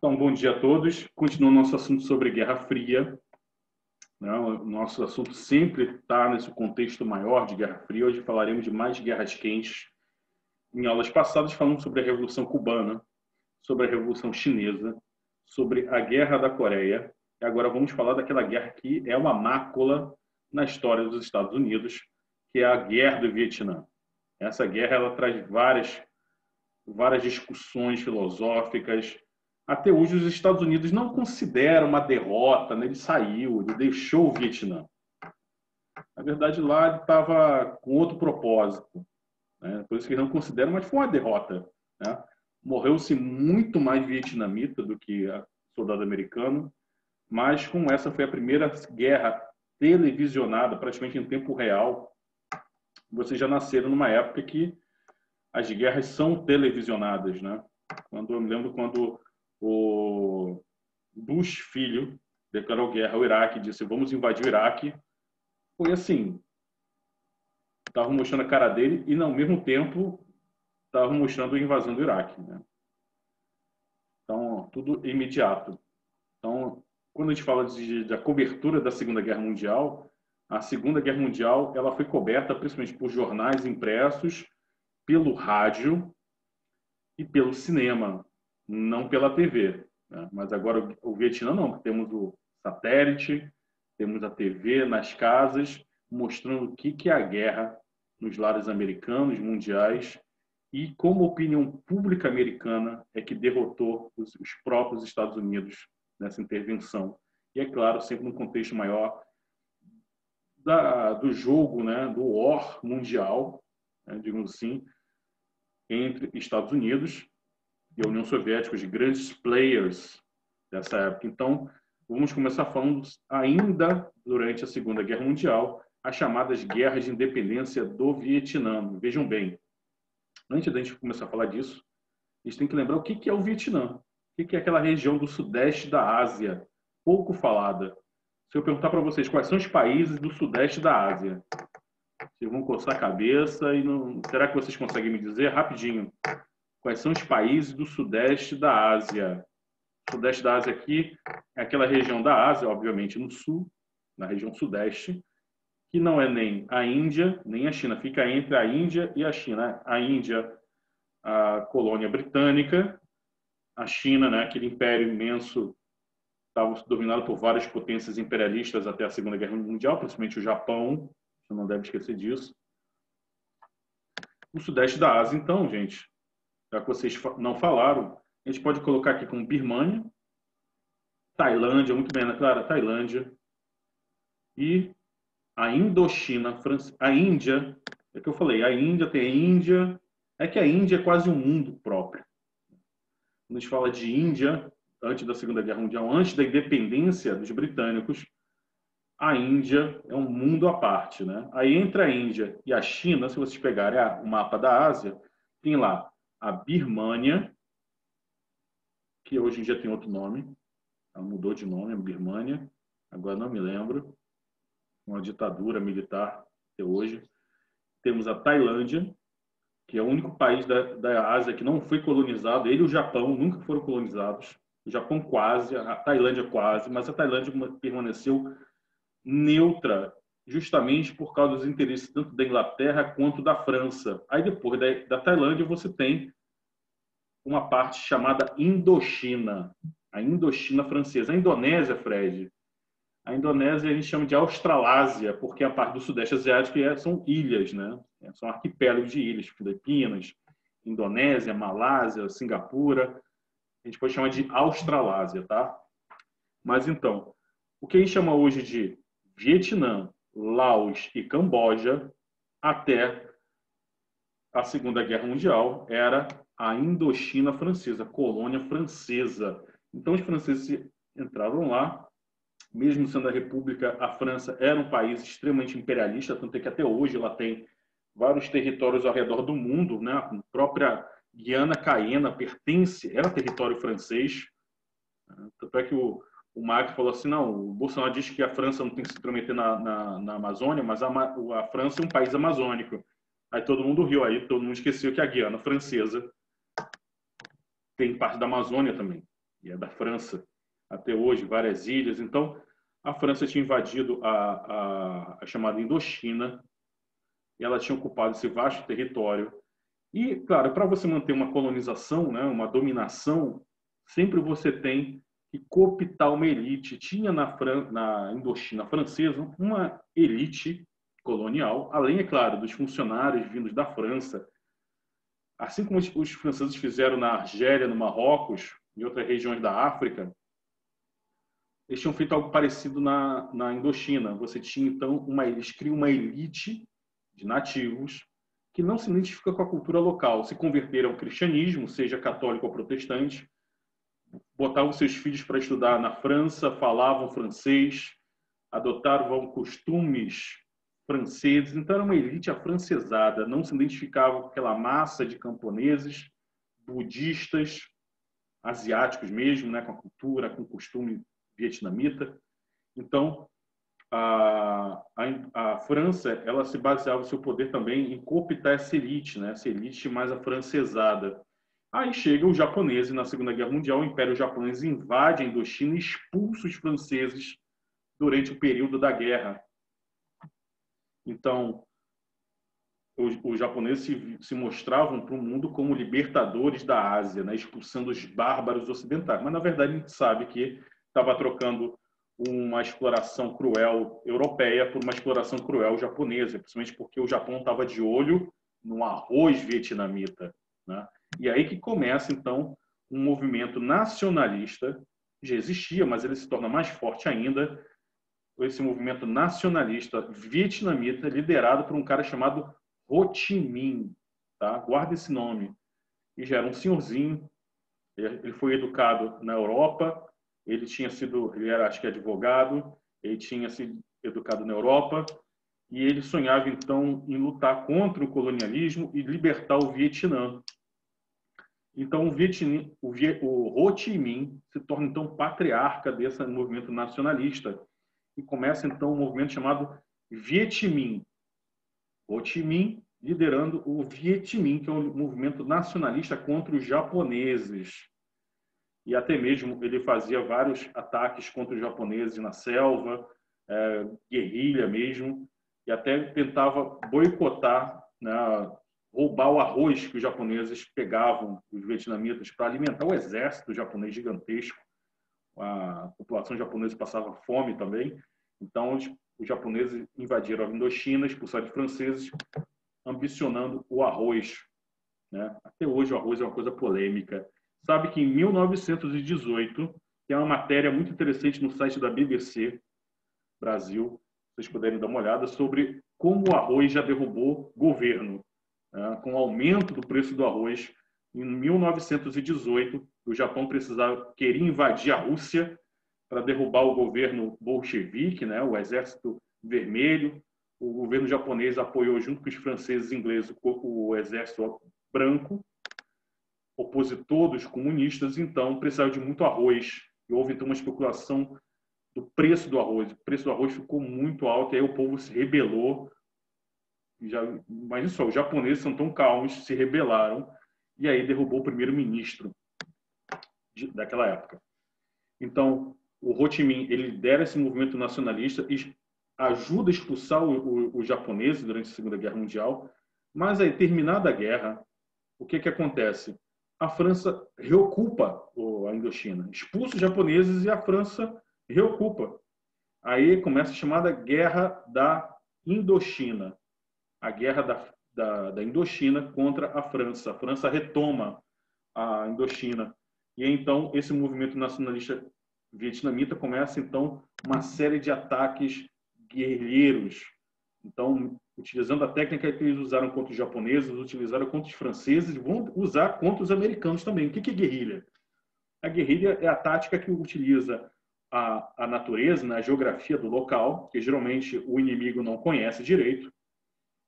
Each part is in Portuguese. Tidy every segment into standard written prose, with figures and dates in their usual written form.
Então, bom dia a todos. Continua o nosso assunto sobre Guerra Fria, né? O nosso assunto sempre está nesse contexto maior de Guerra Fria. Hoje falaremos de mais guerras quentes. Em aulas passadas falamos sobre a Revolução Cubana, sobre a Revolução Chinesa, sobre a Guerra da Coreia. E agora vamos falar daquela guerra que é uma mácula na história dos Estados Unidos, que é a Guerra do Vietnã. Essa guerra ela traz várias discussões filosóficas. Até hoje, os Estados Unidos não consideram uma derrota, né? Ele saiu, ele deixou o Vietnã. Na verdade, lá ele estava com outro propósito, né? Por isso que eles não consideram, mas foi uma derrota, né? Morreu-se muito mais vietnamita do que soldado americano, mas como essa foi a primeira guerra televisionada, praticamente em tempo real, vocês já nasceram numa época que as guerras são televisionadas, né? Eu me lembro quando o Bush filho declarou guerra ao Iraque, disse vamos invadir o Iraque, foi assim, estavam mostrando a cara dele e ao mesmo tempo estavam mostrando a invasão do Iraque, né? Então tudo imediato. Então quando a gente fala da cobertura da Segunda Guerra Mundial, a Segunda Guerra Mundial ela foi coberta principalmente por jornais impressos, pelo rádio e pelo cinema, não pela TV, né? Mas agora o Vietnã não, temos o satélite, temos a TV nas casas, mostrando o que é a guerra nos lares americanos, mundiais, e como a opinião pública americana é que derrotou os próprios Estados Unidos nessa intervenção. E, é claro, sempre no contexto maior do jogo, né, do war mundial, né, digamos assim, entre Estados Unidos e a União Soviética, de grandes players dessa época. Então, vamos começar falando ainda durante a Segunda Guerra Mundial, as chamadas guerras de independência do Vietnã. Vejam bem, antes da gente começar a falar disso, a gente tem que lembrar o que é o Vietnã, o que é aquela região do sudeste da Ásia, pouco falada. Se eu perguntar para vocês quais são os países do sudeste da Ásia, vocês vão coçar a cabeça e não... Será que vocês conseguem me dizer rapidinho? Quais são os países do sudeste da Ásia? O sudeste da Ásia aqui é aquela região da Ásia, obviamente no sul, na região sudeste, que não é nem a Índia, nem a China. Fica entre a Índia e a China. A Índia, a colônia britânica, a China, né, aquele império imenso, estava dominado por várias potências imperialistas até a Segunda Guerra Mundial, principalmente o Japão, você não deve esquecer disso. O sudeste da Ásia, então, gente, já que vocês não falaram, a gente pode colocar aqui como Birmânia, Tailândia, muito bem, né, Clara? Tailândia. E a Indochina, a Índia, é que eu falei, a Índia tem a Índia, é que a Índia é quase um mundo próprio. Quando a gente fala de Índia, antes da Segunda Guerra Mundial, antes da independência dos britânicos, a Índia é um mundo à parte, né? Aí entre a Índia e a China, se vocês pegarem o mapa da Ásia, tem lá a Birmânia, que hoje em dia tem outro nome, ela mudou de nome, a Birmânia, agora não me lembro, uma ditadura militar até hoje. Temos a Tailândia, que é o único país da Ásia que não foi colonizado, ele e o Japão nunca foram colonizados, o Japão quase, a Tailândia quase, mas a Tailândia permaneceu neutra, justamente por causa dos interesses tanto da Inglaterra quanto da França. Aí depois da Tailândia você tem uma parte chamada Indochina, a Indochina francesa. A Indonésia, Fred, a Indonésia a gente chama de Australásia, porque a parte do Sudeste Asiático são ilhas, né? São arquipélagos de ilhas, Filipinas, Indonésia, Malásia, Singapura. A gente pode chamar de Australásia, tá? Mas então, o que a gente chama hoje de Vietnã, Laos e Camboja, até a Segunda Guerra Mundial, era a Indochina francesa, colônia francesa. Então, os franceses entraram lá, mesmo sendo a República, a França era um país extremamente imperialista, tanto é que até hoje ela tem vários territórios ao redor do mundo, né? A própria Guiana Caiena era território francês. Tanto é que o Macri falou assim, não, o Bolsonaro diz que a França não tem que se intrometer na Amazônia, mas a França é um país amazônico. Aí todo mundo riu, aí todo mundo esqueceu que a Guiana Francesa tem parte da Amazônia também. e é da França até hoje, várias ilhas. Então, a França tinha invadido a chamada Indochina, e ela tinha ocupado esse vasto território. E, claro, para você manter uma colonização, né, uma dominação, sempre você tem que cooptar uma elite. Tinha na Indochina francesa uma elite colonial, além, é claro, dos funcionários vindos da França. Assim como os franceses fizeram na Argélia, no Marrocos e outras regiões da África, eles tinham feito algo parecido na Indochina. Você tinha, então, eles criam uma elite de nativos que não se identifica com a cultura local, se converteram ao cristianismo, seja católico ou protestante, botavam seus filhos para estudar na França, falavam francês, adotavam costumes franceses, então era uma elite afrancesada, não se identificava com aquela massa de camponeses, budistas, asiáticos mesmo, né, com a cultura, com o costume vietnamita. Então, a França, ela se baseava o seu poder também em cooptar essa elite, né? Essa elite mais afrancesada. Aí chegam os japoneses na Segunda Guerra Mundial, o Império Japonês invade a Indochina e expulsa os franceses durante o período da guerra. Então, os japoneses se mostravam para o mundo como libertadores da Ásia, né? Expulsando os bárbaros ocidentais. Mas, na verdade, a gente sabe que estava trocando uma exploração cruel europeia por uma exploração cruel japonesa, principalmente porque o Japão estava de olho no arroz vietnamita, né? E aí que começa, então, um movimento nacionalista, já existia, mas ele se torna mais forte ainda, esse movimento nacionalista vietnamita, liderado por um cara chamado Ho Chi Minh, tá? Guarda esse nome. E já era um senhorzinho, ele foi educado na Europa, ele era, acho que, advogado, ele tinha sido educado na Europa, e ele sonhava, então, em lutar contra o colonialismo e libertar o Vietnã. Então, o Ho Chi Minh se torna, então, patriarca desse movimento nacionalista, e começa, então, um movimento chamado Viet Minh. Ho Chi Minh liderando o Viet Minh, que é um movimento nacionalista contra os japoneses. E até mesmo ele fazia vários ataques contra os japoneses na selva, guerrilha mesmo, e até tentava boicotar, né, roubar o arroz que os japoneses pegavam, os vietnamitas, para alimentar o exército japonês gigantesco. A população japonesa passava fome também. Então, os japoneses invadiram a Indochina, expulsaram os franceses, ambicionando o arroz, né? Até hoje o arroz é uma coisa polêmica. Sabe que em 1918, tem uma matéria muito interessante no site da BBC Brasil, se vocês puderem dar uma olhada, sobre como o arroz já derrubou governo, né? Com o aumento do preço do arroz, em 1918, o Japão queria invadir a Rússia para derrubar o governo bolchevique, né? O Exército Vermelho. O governo japonês apoiou, junto com os franceses e ingleses, o Exército Branco, opositor dos comunistas. Então precisava de muito arroz. E houve, então, uma especulação do preço do arroz. O preço do arroz ficou muito alto, e aí o povo se rebelou. Mas só, os japoneses são tão calmos, se rebelaram, e aí derrubou o primeiro-ministro daquela época. Então, o Ho Chi Minh, ele lidera esse movimento nacionalista e ajuda a expulsar os japoneses durante a Segunda Guerra Mundial. Mas aí, terminada a guerra, o que acontece? A França reocupa a Indochina, expulsa os japoneses e a França reocupa. Aí começa a chamada Guerra da Indochina, a guerra da Indochina contra a França. A França retoma a Indochina. E então esse movimento nacionalista vietnamita começa, então, uma série de ataques guerrilheiros. Então, utilizando a técnica que eles usaram contra os japoneses, utilizaram contra os franceses, vão usar contra os americanos também. O que é guerrilha? A guerrilha é a tática que utiliza a natureza, né, a geografia do local, que geralmente o inimigo não conhece direito.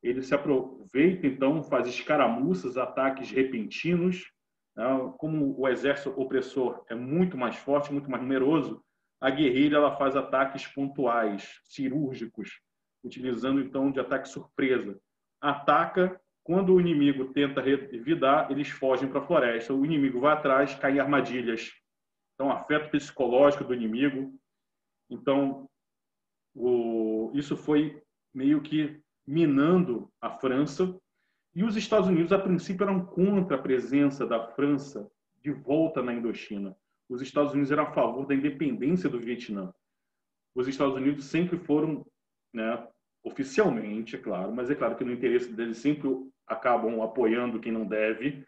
Ele se aproveita, então, faz escaramuças, ataques repentinos. Como o exército opressor é muito mais forte, muito mais numeroso, a guerrilha ela faz ataques pontuais, cirúrgicos, utilizando, então, de ataque surpresa. Ataca, quando o inimigo tenta revidar, eles fogem para a floresta. O inimigo vai atrás, cai em armadilhas. Então, afeto psicológico do inimigo. Então, isso foi meio que minando a França. E os Estados Unidos, a princípio, eram contra a presença da França de volta na Indochina. Os Estados Unidos eram a favor da independência do Vietnã. Os Estados Unidos sempre foram, né, oficialmente, é claro, mas é claro que no interesse deles sempre acabam apoiando quem não deve,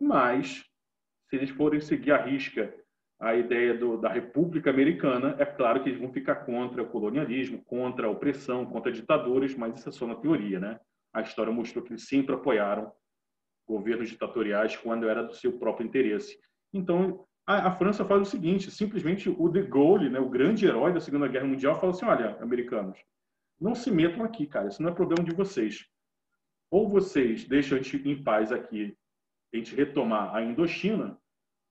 mas se eles forem seguir à risca a ideia da República Americana, é claro que eles vão ficar contra o colonialismo, contra a opressão, contra ditadores, mas isso é só na teoria, né? A história mostrou que eles sempre apoiaram governos ditatoriais quando era do seu próprio interesse. Então, a França faz o seguinte, simplesmente o de Gaulle, né, o grande herói da Segunda Guerra Mundial, fala assim, olha, americanos, não se metam aqui, cara, isso não é problema de vocês. Ou vocês deixam a gente em paz aqui, a gente retomar a Indochina,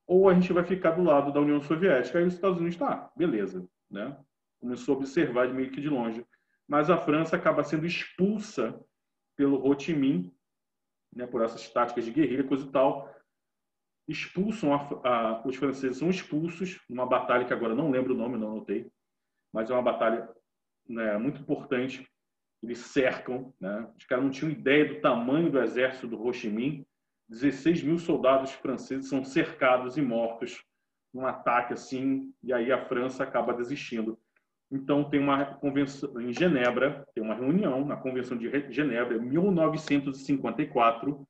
ou a gente vai ficar do lado da União Soviética. Aí os Estados Unidos, tá, beleza, né? Começou a observar meio que de longe. Mas a França acaba sendo expulsa pelo Ho Chi Minh, né, por essas táticas de guerrilha, coisa e tal. Expulsam os franceses são expulsos numa batalha que agora não lembro o nome, não anotei, mas é uma batalha, né, muito importante. Eles cercam, né? Os caras não tinham ideia do tamanho do exército do Ho Chi Minh. 16 mil soldados franceses são cercados e mortos num ataque assim, e aí a França acaba desistindo. Então tem uma convenção em Genebra, tem uma reunião na Convenção de Genebra, em 1954.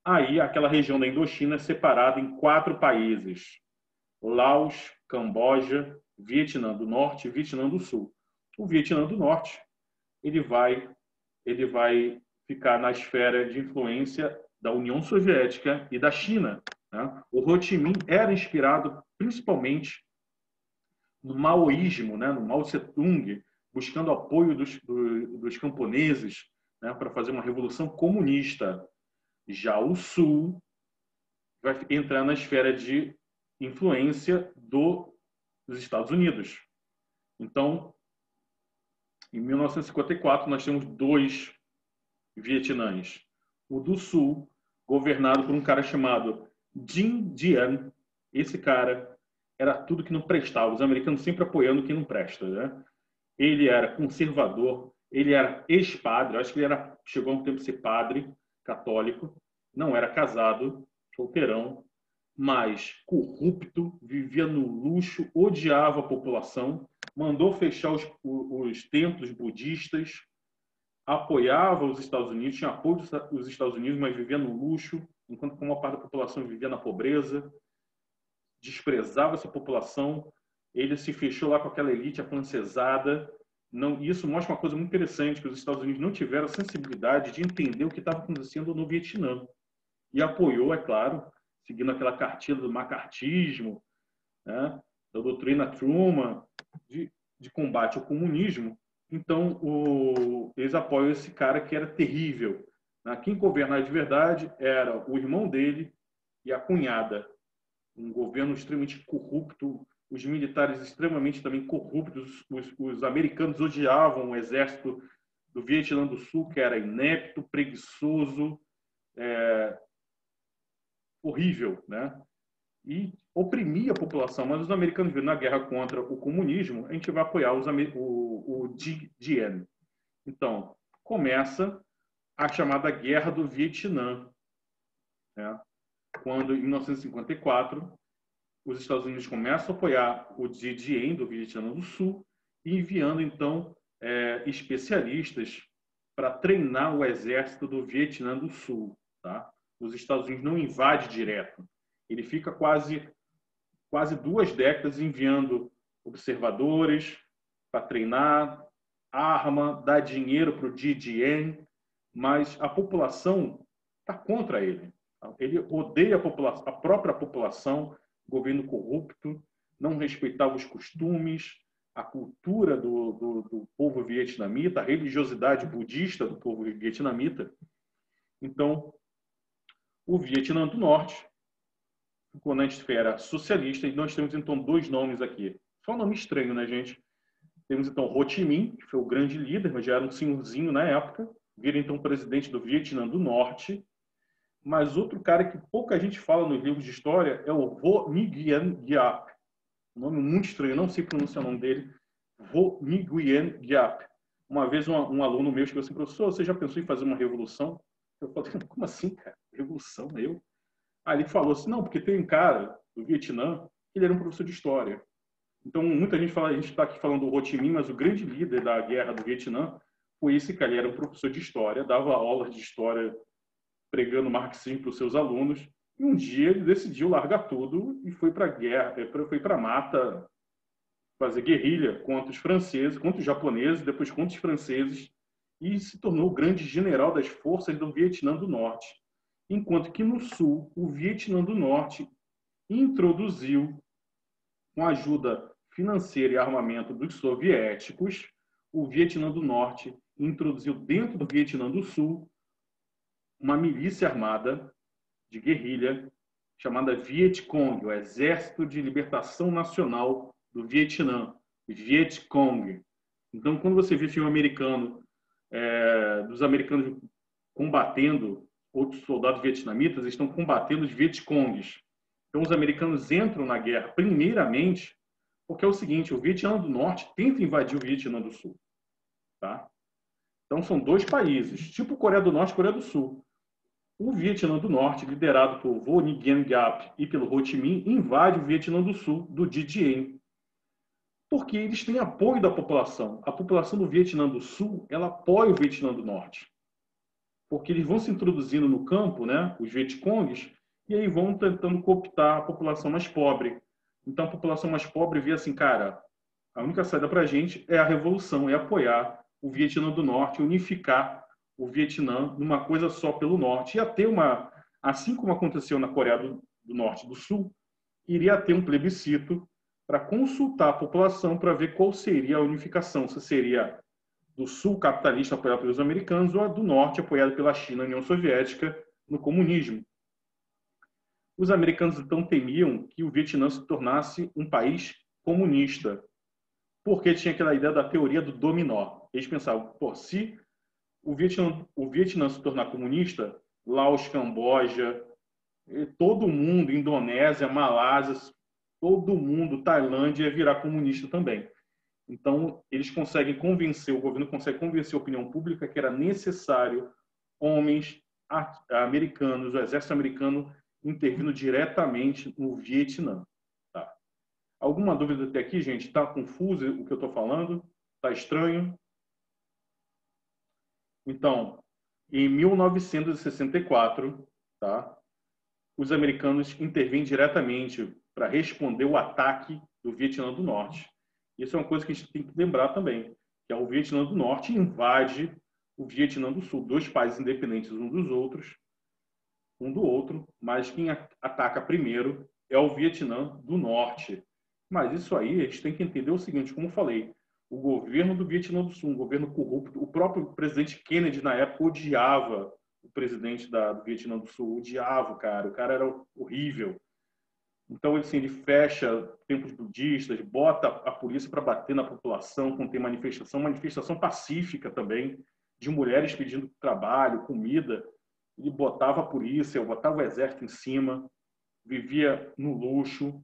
Aí aquela região da Indochina é separada em 4 países: Laos, Camboja, Vietnã do Norte e Vietnã do Sul. O Vietnã do Norte ele vai ficar na esfera de influência da União Soviética e da China, né? O Ho Chi Minh era inspirado principalmente no maoísmo, né? No Mao Tse-tung, buscando apoio dos camponeses, né? Para fazer uma revolução comunista. Já o Sul vai entrar na esfera de influência dos Estados Unidos. Então, em 1954, nós temos 2 Vietnãs. O do Sul, governado por um cara chamado Dinh Dien. Esse cara era tudo que não prestava. Os americanos sempre apoiando quem não presta, né? Ele era conservador, ele era ex-padre, acho que ele chegou a um tempo a ser padre católico, não era casado, solteirão, mas corrupto, vivia no luxo, odiava a população, mandou fechar os templos budistas, apoiava os Estados Unidos, tinha apoio dos Estados Unidos, mas vivia no luxo, enquanto que uma parte da população vivia na pobreza, desprezava essa população. Ele se fechou lá com aquela elite afrancesada. Não, isso mostra uma coisa muito interessante, que os Estados Unidos não tiveram a sensibilidade de entender o que estava acontecendo no Vietnã. E apoiou, é claro, seguindo aquela cartilha do macartismo, né, da doutrina Truman, de combate ao comunismo. Então, eles apoiam esse cara que era terrível. Quem governava de verdade era o irmão dele e a cunhada. Um governo extremamente corrupto, os militares extremamente também corruptos. Os americanos odiavam o exército do Vietnã do Sul, que era inepto, preguiçoso, horrível, né? E oprimia a população. Mas os americanos viram na guerra contra o comunismo, a gente vai apoiar o Dien. Então, começa a chamada Guerra do Vietnã, né? Quando, em 1954, os Estados Unidos começam a apoiar o Dien do Vietnã do Sul, enviando, então, especialistas para treinar o exército do Vietnã do Sul. Tá? Os Estados Unidos não invade direto. Ele fica quase 2 décadas enviando observadores para treinar, arma, dá dinheiro para o Dien, mas a população está contra ele. Ele odeia a própria população, governo corrupto, não respeitava os costumes, a cultura do povo vietnamita, a religiosidade budista do povo vietnamita. Então, o Vietnã do Norte ficou na esfera socialista, e nós temos, então, 2 nomes aqui. Só um nome estranho, né, gente? Temos, então, Ho Chi Minh, que foi o grande líder, mas já era um senhorzinho na época, vira, então, presidente do Vietnã do Norte. Mas outro cara que pouca gente fala nos livros de história é o Vo Nguyen Giap. um nome muito estranho, não sei pronunciar o nome dele, Vo Nguyen Giap. Uma vez um aluno meu chegou assim, professor, você já pensou em fazer uma revolução? Eu falei, como assim, cara? Revolução? Eu? Aí ele falou assim, não, porque tem um cara do Vietnã, ele era um professor de história. Então, muita gente fala, a gente está aqui falando do Ho Chi Minh, mas o grande líder da guerra do Vietnã foi esse cara, ele era um professor de história, dava aulas de história pregando marxismo para os seus alunos, e um dia ele decidiu largar tudo e foi para a guerra, foi para a mata fazer guerrilha contra os franceses, contra os japoneses, depois contra os franceses, e se tornou o grande general das forças do Vietnã do Norte. Enquanto que no sul, o Vietnã do Norte introduziu, com a ajuda financeira e armamento dos soviéticos, o Vietnã do Norte introduziu dentro do Vietnã do Sul uma milícia armada de guerrilha chamada Viet Cong, o Exército de Libertação Nacional do Vietnã, Viet Cong. Então, quando você vê filme americano, dos americanos combatendo outros soldados vietnamitas, eles estão combatendo os Viet Congs. Então, os americanos entram na guerra, primeiramente, porque é o seguinte, o Vietnã do Norte tenta invadir o Vietnã do Sul. Tá? Então, são dois países, tipo Coreia do Norte e Coreia do Sul. O Vietnã do Norte, liderado por Vo Nguyen Giap e pelo Ho Chi Minh, invade o Vietnã do Sul, do Dien Dien, porque eles têm apoio da população. A população do Vietnã do Sul, ela apoia o Vietnã do Norte, porque eles vão se introduzindo no campo, né, os Vietcongs, e aí vão tentando cooptar a população mais pobre. Então, a população mais pobre vê assim, cara, a única saída para a gente é a revolução, é apoiar o Vietnã do Norte, unificar o Vietnã numa coisa só pelo Norte. Ia ter uma, assim como aconteceu na Coreia do Norte e do Sul, iria ter um plebiscito para consultar a população para ver qual seria a unificação, se seria do Sul capitalista apoiado pelos americanos ou a do Norte apoiado pela China, União Soviética, no comunismo. Os americanos então temiam que o Vietnã se tornasse um país comunista, porque tinha aquela ideia da teoria do dominó. Eles pensavam, pô, se o Vietnã se tornar comunista, Laos, Camboja, todo mundo, Indonésia, Malásia, todo mundo, Tailândia, ia virar comunista também. Então, eles conseguem convencer, o governo consegue convencer a opinião pública que era necessário homens americanos, o exército americano, intervindo diretamente no Vietnã. Tá? Alguma dúvida até aqui, gente? Está confuso o que eu estou falando? Está estranho? Então, em 1964, tá, os americanos intervêm diretamente para responder o ataque do Vietnã do Norte. Isso é uma coisa que a gente tem que lembrar também, que é o Vietnã do Norte invade o Vietnã do Sul, dois países independentes um do outro, mas quem ataca primeiro é o Vietnã do Norte. Mas isso aí a gente tem que entender o seguinte, como eu falei, o governo do Vietnã do Sul, um governo corrupto, o próprio presidente Kennedy na época odiava o presidente do Vietnã do Sul, odiava o cara era horrível. Então, assim, ele fecha templos budistas, bota a polícia para bater na população quando tem manifestação pacífica também, de mulheres pedindo trabalho, comida. Ele botava a polícia, botava o exército em cima, vivia no luxo.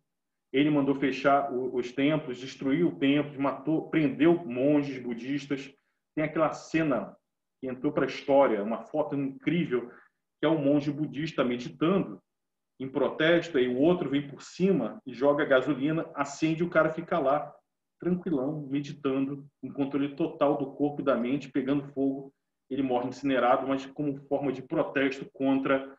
Ele mandou fechar os templos, destruiu templos, matou, prendeu monges budistas. Tem aquela cena que entrou para a história, uma foto incrível, que é um monge budista meditando em protesto, e o outro vem por cima e joga gasolina, acende, o cara fica lá, tranquilão, meditando, com controle total do corpo e da mente, pegando fogo. Ele morre incinerado, mas como forma de protesto contra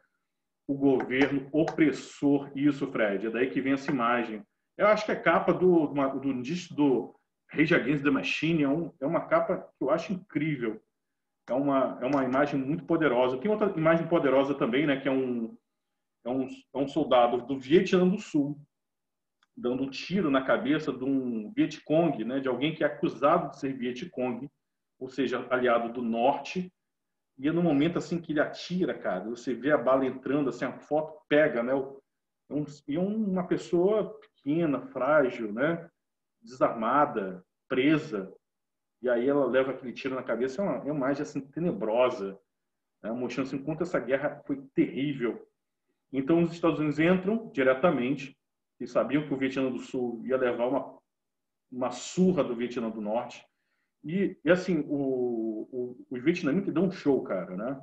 o governo opressor. Isso, Fred, é daí que vem essa imagem. Eu acho que é capa do disco do Rage Against the Machine, é uma capa que eu acho incrível. É uma imagem muito poderosa. Tem outra imagem poderosa também, né, que é um soldado do Vietnã do Sul dando um tiro na cabeça de um Vietcong, né, de alguém que é acusado de ser Vietcong, ou seja, aliado do Norte. E é no momento assim que ele atira, cara, você vê a bala entrando, assim, a foto pega, né? Uma pessoa pequena, frágil, né? Desarmada, presa. E aí ela leva aquele tiro na cabeça, é uma imagem assim, tenebrosa, né? Mostrando assim, quanto essa guerra foi terrível. Então os Estados Unidos entram diretamente, que sabiam que o Vietnã do Sul ia levar uma surra do Vietnã do Norte. E assim, os vietnamitas dão um show, cara, né?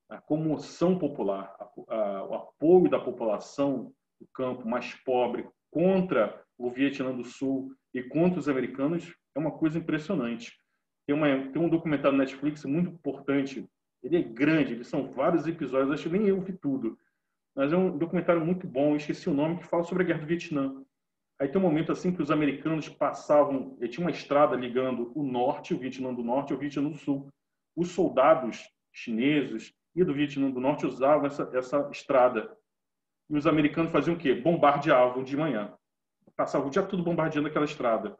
A comoção popular, o apoio da população do campo mais pobre contra o Vietnã do Sul e contra os americanos é uma coisa impressionante. Tem um documentário na Netflix muito importante. Ele é grande, eles são vários episódios, acho que nem eu vi tudo. Mas é um documentário muito bom, eu esqueci o nome, que fala sobre a Guerra do Vietnã. Aí tem um momento assim que os americanos passavam, tinha uma estrada ligando o norte, o Vietnã do Norte, ao Vietnã do Sul. Os soldados chineses e do Vietnã do Norte usavam essa estrada. E os americanos faziam o quê? Bombardeavam de manhã. Passavam o dia todo bombardeando aquela estrada,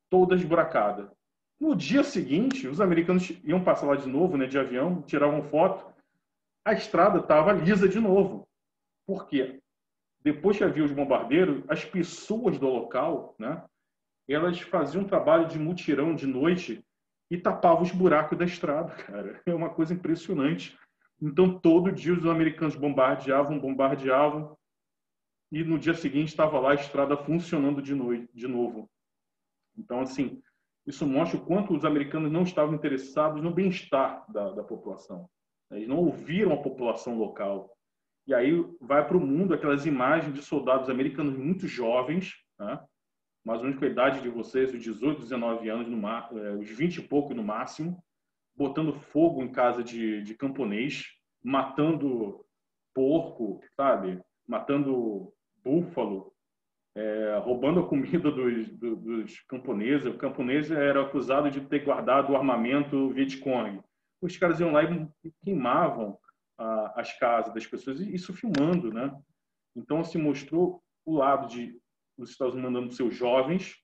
toda esburacada. No dia seguinte, os americanos iam passar lá de novo, né, de avião, tiravam foto, a estrada estava lisa de novo. Por quê? Depois que havia os bombardeiros, as pessoas do local, né, elas faziam um trabalho de mutirão de noite e tapavam os buracos da estrada, cara. É uma coisa impressionante. Então, todo dia os americanos bombardeavam, e no dia seguinte estava lá a estrada funcionando de novo. Então, assim, isso mostra o quanto os americanos não estavam interessados no bem-estar da população. Eles não ouviram a população local. E aí vai para o mundo aquelas imagens de soldados americanos muito jovens, né? Mais ou menos com a idade de vocês, os 18, 19 anos, os 20 e pouco no máximo, botando fogo em casa de camponês, matando porco, sabe? Matando búfalo, roubando a comida dos camponeses. O camponês era acusado de ter guardado o armamento Vietcong. Os caras iam lá e queimavam as casas das pessoas, isso filmando, né? Então, se mostrou o lado de os Estados Unidos mandando seus jovens,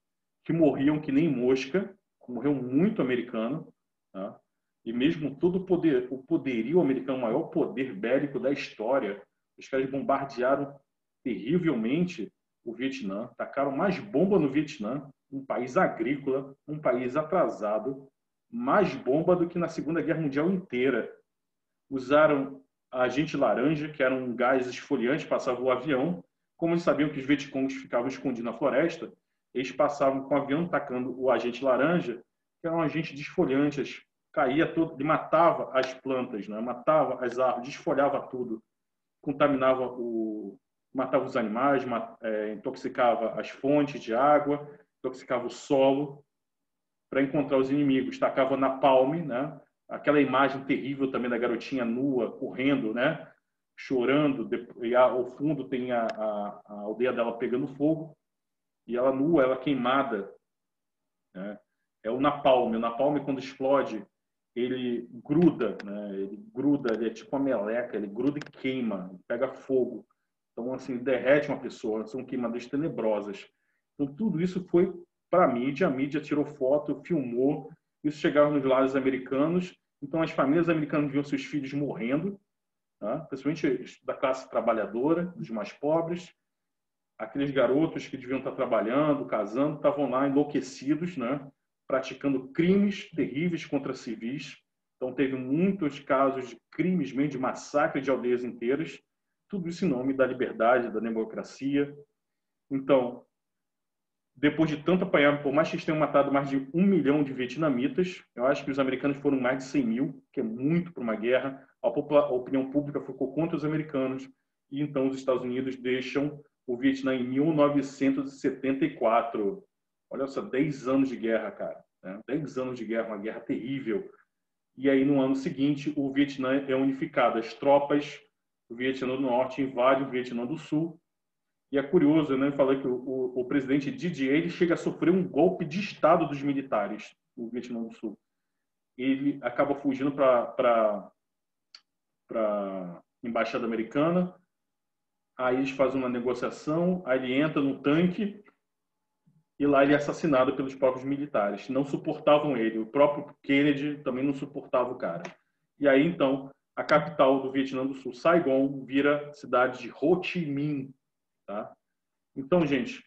que morriam que nem mosca, morreu muito americano, tá? E mesmo todo o poderio americano, o maior poder bélico da história, os caras bombardearam terrivelmente o Vietnã, tacaram mais bomba no Vietnã, um país agrícola, um país atrasado, mais bomba do que na Segunda Guerra Mundial inteira. Usaram agente laranja, que era um gás esfoliante, passava o avião. Como eles sabiam que os Vietcongs ficavam escondidos na floresta, eles passavam com o avião tacando o agente laranja, que era um agente desfoliante, caía todo, ele matava as plantas, né? Matava as árvores, desfolhava tudo, matava os animais, intoxicava as fontes de água, intoxicava o solo para encontrar os inimigos, tacava napalm, né? Aquela imagem terrível também da garotinha nua, correndo, né? Chorando, e ao fundo tem a aldeia dela pegando fogo, e ela nua, ela queimada, né? É o napalm. O napalm, quando explode, ele gruda, né? Ele é tipo uma meleca, ele gruda e queima, pega fogo. Então, assim, derrete uma pessoa, são queimaduras tenebrosas. Então, tudo isso foi para a mídia tirou foto, filmou, isso chegava nos lares americanos, então as famílias americanas viam seus filhos morrendo, tá? Principalmente da classe trabalhadora, dos mais pobres, aqueles garotos que deviam estar trabalhando, casando, estavam lá enlouquecidos, né? Praticando crimes terríveis contra civis. Então teve muitos casos de crimes, mesmo de massacre de aldeias inteiras, tudo isso em nome da liberdade, da democracia. Então, depois de tanto apanhar, por mais que eles tenham matado mais de 1 milhão de vietnamitas, eu acho que os americanos foram mais de 100 mil, que é muito para uma guerra. A opinião pública ficou contra os americanos, e então os Estados Unidos deixam o Vietnã em 1974. Olha só, 10 anos de guerra, cara. Né? 10 anos de guerra, uma guerra terrível. E aí, no ano seguinte, o Vietnã é unificado. As tropas do Vietnã do Norte invadem o Vietnã do Sul. E é curioso, né? Falei que o presidente Didier ele chega a sofrer um golpe de Estado dos militares no Vietnã do Sul. Ele acaba fugindo para a embaixada americana. Aí eles fazem uma negociação, aí ele entra no tanque e lá ele é assassinado pelos próprios militares. Não suportavam ele. O próprio Kennedy também não suportava o cara. E aí, então, a capital do Vietnã do Sul, Saigon, vira cidade de Ho Chi Minh. Tá? Então, gente,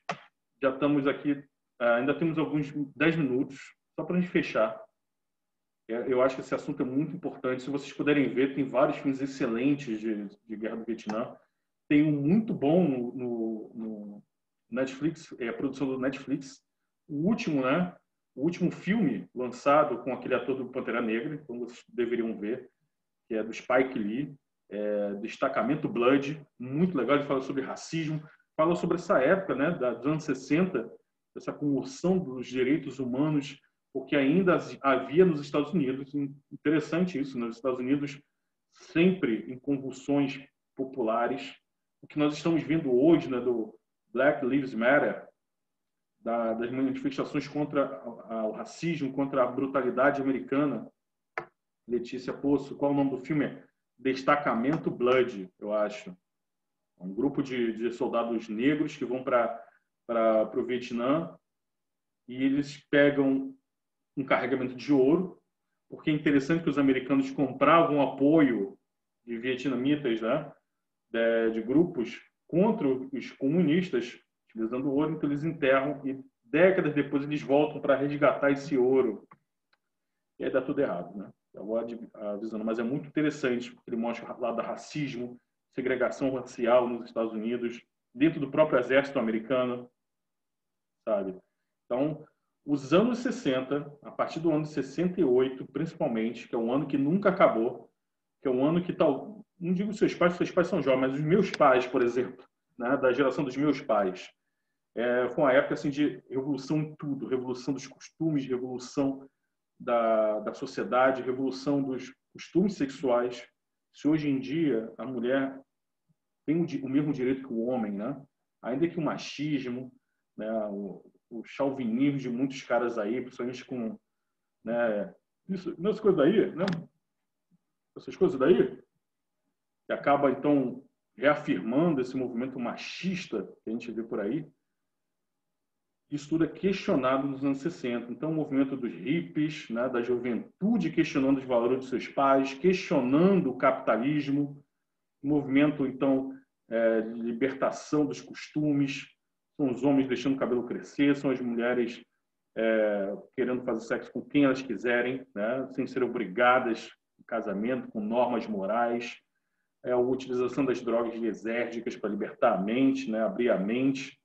já estamos aqui, ainda temos alguns 10 minutos, só para a gente fechar. Eu acho que esse assunto é muito importante. Se vocês puderem ver, tem vários filmes excelentes de Guerra do Vietnã. Tem um muito bom Netflix, é a produção do Netflix. O último, né? O último filme lançado com aquele ator do Pantera Negra, como vocês deveriam ver, que é do Spike Lee, Destacamento Blood, muito legal. Ele fala sobre racismo, fala sobre essa época, né, dos anos 60, essa comoção dos direitos humanos, porque ainda havia nos Estados Unidos, interessante isso, nos Estados Unidos, sempre em convulsões populares. O que nós estamos vendo hoje, né, do Black Lives Matter, das manifestações contra o racismo, contra a brutalidade americana. Letícia Poço, qual o nome do filme? Destacamento Blood, eu acho. Um grupo de soldados negros que vão para o Vietnã e eles pegam um carregamento de ouro, porque é interessante que os americanos compravam apoio de vietnamitas, né, de grupos contra os comunistas, utilizando ouro, então eles enterram e décadas depois eles voltam para resgatar esse ouro. E aí dá tudo errado, né? Eu vou avisando, mas é muito interessante, porque ele mostra o lado do racismo, segregação racial nos Estados Unidos, dentro do próprio exército americano, sabe? Então, os anos 60, a partir do ano 68, principalmente, que é um ano que nunca acabou, que é um ano que tal, não digo seus pais são jovens, mas os meus pais, por exemplo, né, da geração dos meus pais, foi uma época assim de revolução em tudo, revolução dos costumes, revolução da sociedade, revolução dos costumes sexuais. Se hoje em dia a mulher tem o mesmo direito que o homem, né? Ainda que o machismo, né, o chauvinismo de muitos caras aí, principalmente com, né, essas coisas daí, né? Essas coisas daí, que acaba então reafirmando esse movimento machista que a gente vê por aí. Isso tudo é questionado nos anos 60. Então, o movimento dos hippies, né, da juventude questionando os valores de seus pais, questionando o capitalismo, o movimento, então, de libertação dos costumes, são os homens deixando o cabelo crescer, são as mulheres querendo fazer sexo com quem elas quiserem, né, sem ser obrigadas em casamento, com normas morais, a utilização das drogas lisérgicas para libertar a mente, né, abrir a mente.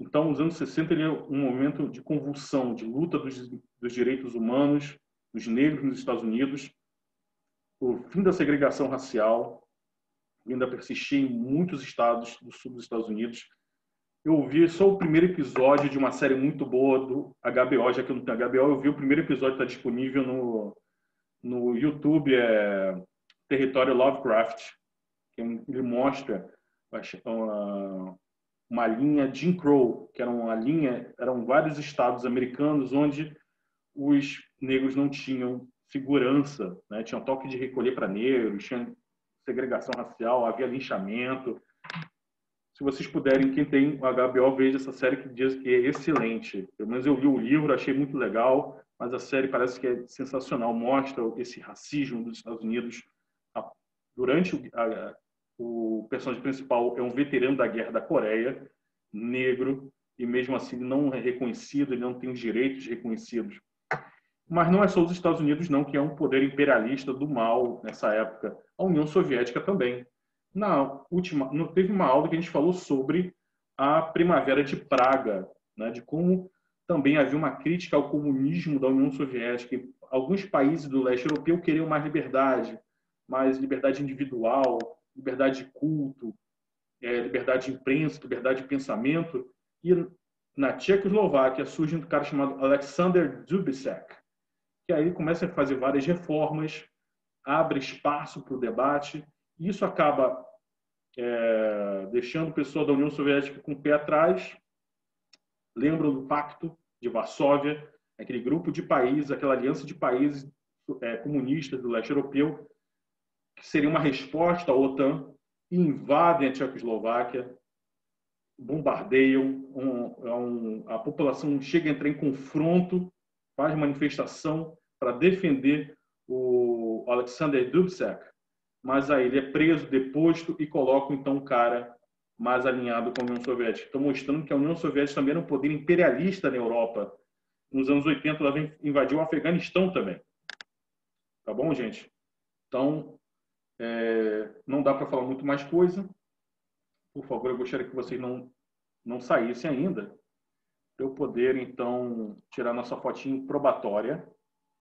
Então, os anos 60 ele é um momento de convulsão, de luta dos direitos humanos, dos negros nos Estados Unidos, o fim da segregação racial, que ainda persistia em muitos estados do sul dos Estados Unidos. Eu vi só o primeiro episódio de uma série muito boa do HBO, já que eu não tenho HBO, eu vi o primeiro episódio, está disponível no YouTube, Território Lovecraft, que ele mostra uma linha Jim Crow, que era uma linha, eram vários estados americanos onde os negros não tinham segurança, né? Tinha toque de recolher para negros, tinha segregação racial, havia linchamento. Se vocês puderem, quem tem o HBO, veja essa série que diz que é excelente. Pelo menos eu li o livro, achei muito legal, mas a série parece que é sensacional, mostra esse racismo dos Estados Unidos. Durante o personagem principal é um veterano da Guerra da Coreia, negro, e mesmo assim não é reconhecido, ele não tem os direitos reconhecidos. Mas não é só os Estados Unidos, não, que é um poder imperialista do mal nessa época. A União Soviética também. Teve uma aula que a gente falou sobre a Primavera de Praga, né, de como também havia uma crítica ao comunismo da União Soviética. E alguns países do leste europeu queriam mais liberdade individual, liberdade de culto, liberdade de imprensa, liberdade de pensamento. E na Tchecoslováquia surge um cara chamado Alexander Dubček, que aí começa a fazer várias reformas, abre espaço para o debate, e isso acaba deixando o pessoal da União Soviética com o pé atrás. Lembram do Pacto de Varsóvia, aquele grupo de países, aquela aliança de países comunistas do leste europeu, que seria uma resposta à OTAN, invadem a Tchecoslováquia, bombardeiam, a população chega a entrar em confronto, faz manifestação para defender o Alexander Dubček, mas aí ele é preso, deposto e colocam então um cara mais alinhado com a União Soviética. Estou mostrando que a União Soviética também era um poder imperialista na Europa. Nos anos 80 ela invadiu o Afeganistão também. Tá bom, gente? Então, não dá para falar muito mais coisa. Por favor, eu gostaria que vocês não não saísse ainda, para eu poder, então, tirar nossa fotinho probatória.